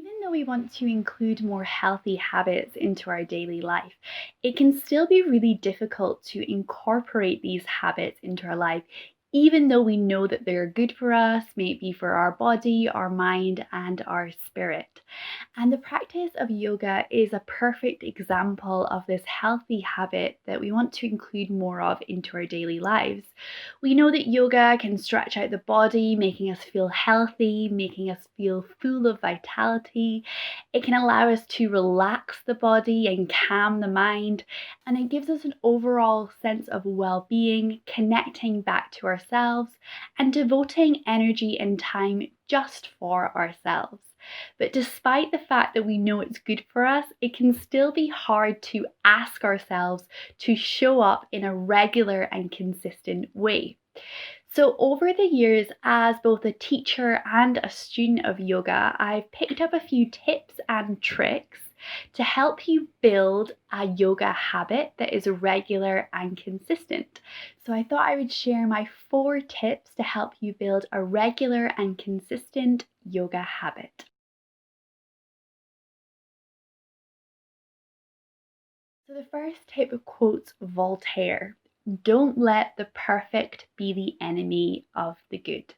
Even though we want to include more healthy habits into our daily life, it can still be really difficult to incorporate these habits into our life, even though we know that they're good for us, maybe for our body, our mind, and our spirit. And the practice of yoga is a perfect example of this healthy habit that we want to include more of into our daily lives. We know that yoga can stretch out the body, making us feel healthy, making us feel full of vitality. It can allow us to relax the body and calm the mind, and it gives us an overall sense of well being, connecting back to ourselves, and devoting energy and time just for ourselves. But despite the fact that we know it's good for us, it can still be hard to ask ourselves to show up in a regular and consistent way. So, over the years, as both a teacher and a student of yoga, I've picked up a few tips and tricks to help you build a yoga habit that is regular and consistent. So, I thought I would share my 4 tips to help you build a regular and consistent yoga habit. So the first tip quotes Voltaire: "Don't let the perfect be the enemy of the good."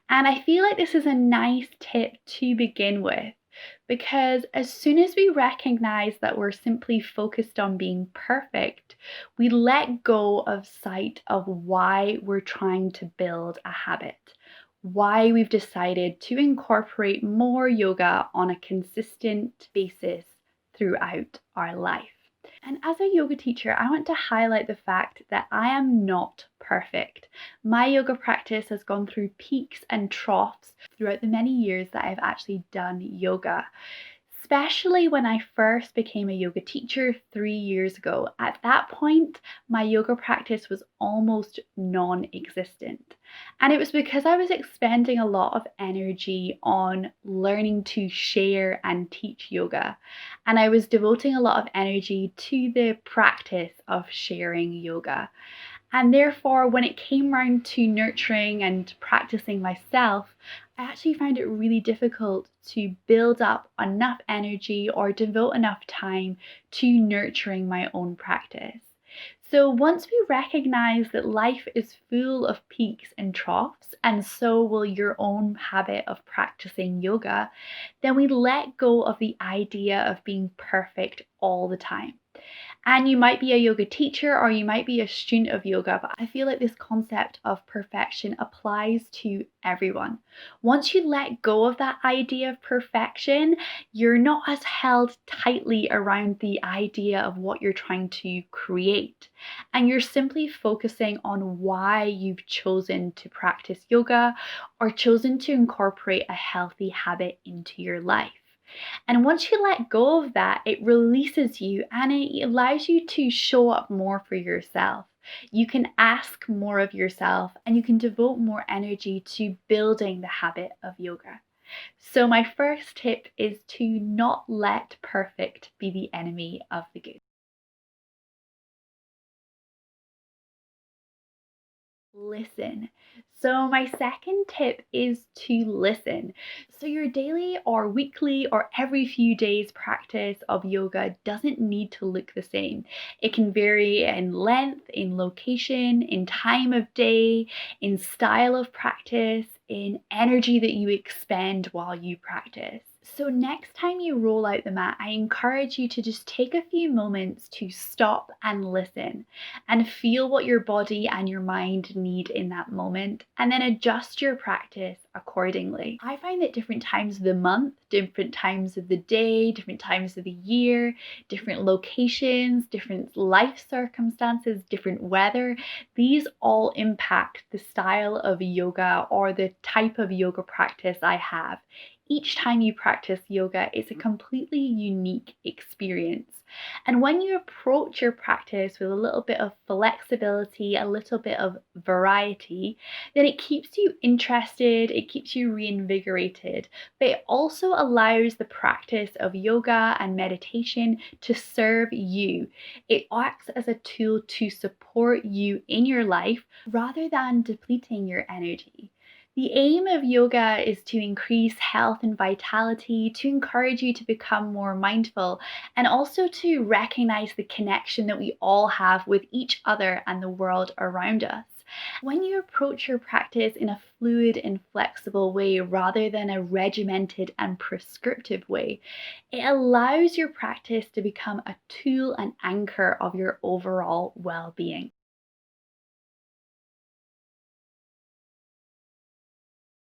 And I feel like this is a nice tip to begin with because as soon as we recognize that we're simply focused on being perfect, we let go of sight of why we're trying to build a habit, why we've decided to incorporate more yoga on a consistent basis throughout our life. And as a yoga teacher, I want to highlight the fact that I am not perfect. My yoga practice has gone through peaks and troughs throughout the many years that I've actually done yoga. Especially when I first became a yoga teacher 3 years ago. At that point, my yoga practice was almost non existent. And it was because I was expending a lot of energy on learning to share and teach yoga. And I was devoting a lot of energy to the practice of sharing yoga. And therefore, when it came round to nurturing and practicing myself, I actually found it really difficult to build up enough energy or devote enough time to nurturing my own practice. So, once we recognize that life is full of peaks and troughs, and so will your own habit of practicing yoga, then we let go of the idea of being perfect all the time. And you might be a yoga teacher or you might be a student of yoga, but I feel like this concept of perfection applies to everyone. Once you let go of that idea of perfection, you're not as held tightly around the idea of what you're trying to create. And you're simply focusing on why you've chosen to practice yoga or chosen to incorporate a healthy habit into your life. And once you let go of that, it releases you and it allows you to show up more for yourself. You can ask more of yourself and you can devote more energy to building the habit of yoga. So, my first tip is to not let perfect be the enemy of the good. Listen. So, my second tip is to listen. So, your daily or weekly or every few days practice of yoga doesn't need to look the same. It can vary in length, in location, in time of day, in style of practice, in energy that you expend while you practice. So, next time you roll out the mat, I encourage you to just take a few moments to stop and listen and feel what your body and your mind need in that moment, and then adjust your practice accordingly. I find that different times of the month, different times of the day, different times of the year, different locations, different life circumstances, different weather, these all impact the style of yoga or the type of yoga practice I have. Each time you practice yoga, it's a completely unique experience. And when you approach your practice with a little bit of flexibility, a little bit of variety, then it keeps you interested, it keeps you reinvigorated, but it also allows the practice of yoga and meditation to serve you. It acts as a tool to support you in your life rather than depleting your energy. The aim of yoga is to increase health and vitality, to encourage you to become more mindful, and also to recognize the connection that we all have with each other and the world around us. When you approach your practice in a fluid and flexible way rather than a regimented and prescriptive way, it allows your practice to become a tool and anchor of your overall well-being.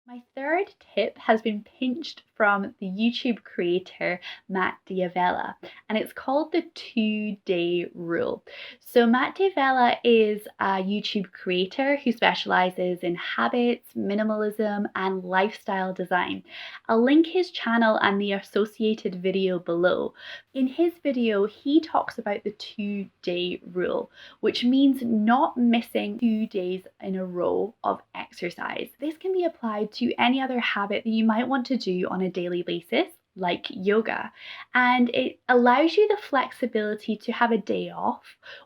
My third tip has been pinched from the YouTube creator Matt Diavella, and it's called the 2-day rule. So Matt Diavella is a YouTube creator who specializes in habits, minimalism, and lifestyle design. I'll link his channel and the associated video below. In his video, he talks about the 2-day rule, which means not missing 2 days in a row of exercise. This can be applied to any other habit that you might want to do on a daily basis, like yoga, and it allows you the flexibility to have a day off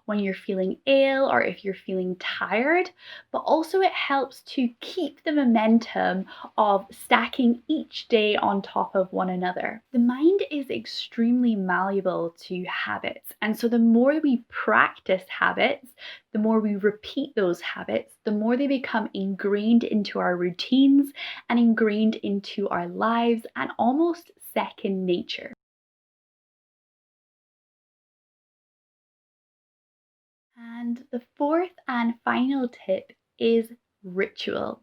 when you're feeling ill or if you're feeling tired, but also it helps to keep the momentum of stacking each day on top of one another. The mind is extremely malleable to habits, and so the more we practice habits, the more we repeat those habits, the more they become ingrained into our routines and ingrained into our lives and almost second nature. And the fourth and final tip is ritual.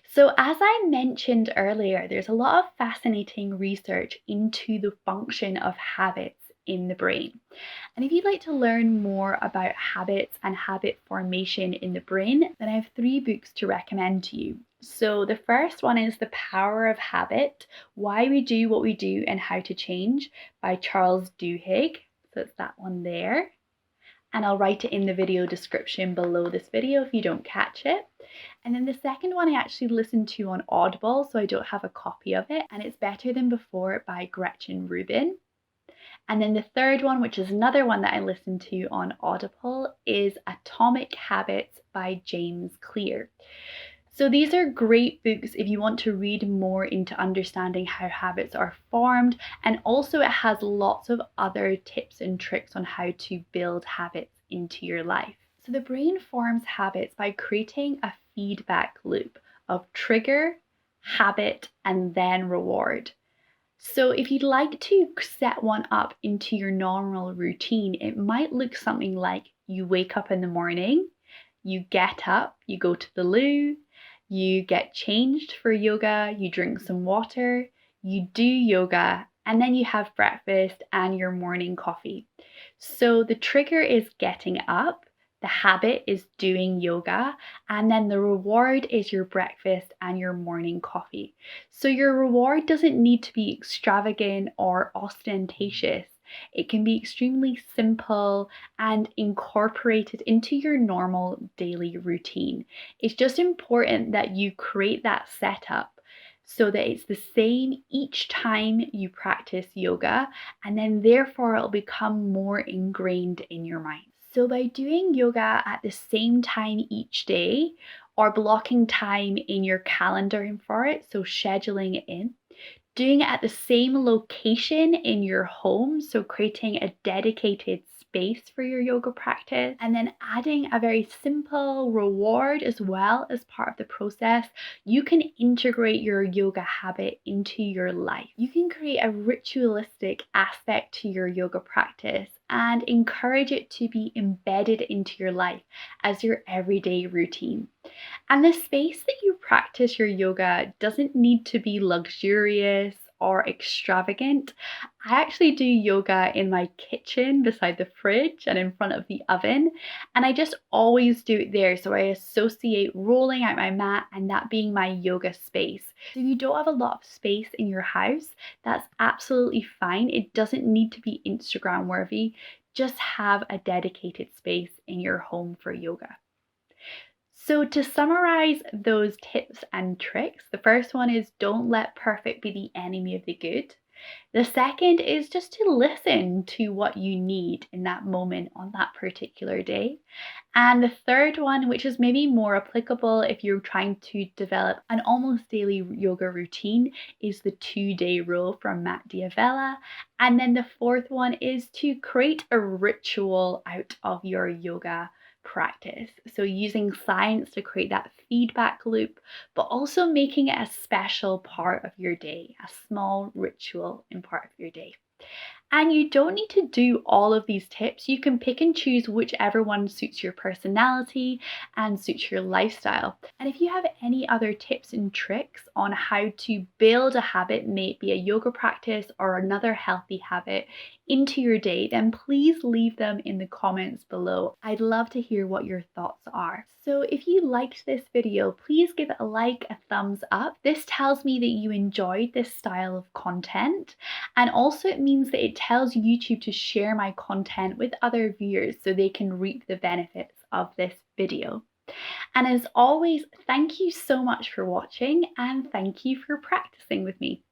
So, as I mentioned earlier, there's a lot of fascinating research into the function of habits in the brain. And if you'd like to learn more about habits and habit formation in the brain, then I have 3 books to recommend to you. So the first one is The Power of Habit: Why We Do What We Do and How to Change by Charles Duhigg. So it's that one there. And I'll write it in the video description below this video if you don't catch it. And then the second one I actually listened to on Audible, so I don't have a copy of it, and it's Better Than Before by Gretchen Rubin. And then the third one, which is another one that I listened to on Audible, is Atomic Habits by James Clear. So these are great books if you want to read more into understanding how habits are formed, and also it has lots of other tips and tricks on how to build habits into your life. So the brain forms habits by creating a feedback loop of trigger, habit, and then reward. So if you'd like to set one up into your normal routine, it might look something like you wake up in the morning, you get up, you go to the loo, you get changed for yoga, you drink some water, you do yoga, and then you have breakfast and your morning coffee. So the trigger is getting up, the habit is doing yoga, and then the reward is your breakfast and your morning coffee. So your reward doesn't need to be extravagant or ostentatious. It can be extremely simple and incorporated into your normal daily routine. It's just important that you create that setup so that it's the same each time you practice yoga, and then therefore it'll become more ingrained in your mind. So by doing yoga at the same time each day, or blocking time in your calendar for it, so scheduling it in, doing it at the same location in your home, so creating a dedicated space for your yoga practice, and then adding a very simple reward as well as part of the process, you can integrate your yoga habit into your life. You can create a ritualistic aspect to your yoga practice and encourage it to be embedded into your life as your everyday routine. And the space that you practice your yoga doesn't need to be luxurious or extravagant. I actually do yoga in my kitchen beside the fridge and in front of the oven, and I just always do it there. So I associate rolling out my mat and that being my yoga space. So if you don't have a lot of space in your house, that's absolutely fine. It doesn't need to be Instagram worthy. Just have a dedicated space in your home for yoga. So to summarize those tips and tricks, the first one is don't let perfect be the enemy of the good. The second is just to listen to what you need in that moment on that particular day. And the third one, which is maybe more applicable if you're trying to develop an almost daily yoga routine, is the 2-day rule from Matt Diavella. And then the fourth one is to create a ritual out of your yoga practice. So using science to create that feedback loop, but also making it a special part of your day, a small ritual in part of your day. And you don't need to do all of these tips. You can pick and choose whichever one suits your personality and suits your lifestyle. And if you have any other tips and tricks on how to build a habit, maybe a yoga practice or another healthy habit, into your day, then please leave them in the comments below. I'd love to hear what your thoughts are. So if you liked this video, please give it a like, a thumbs up. This tells me that you enjoyed this style of content. And also it means that it tells YouTube to share my content with other viewers so they can reap the benefits of this video. And as always, thank you so much for watching and thank you for practicing with me.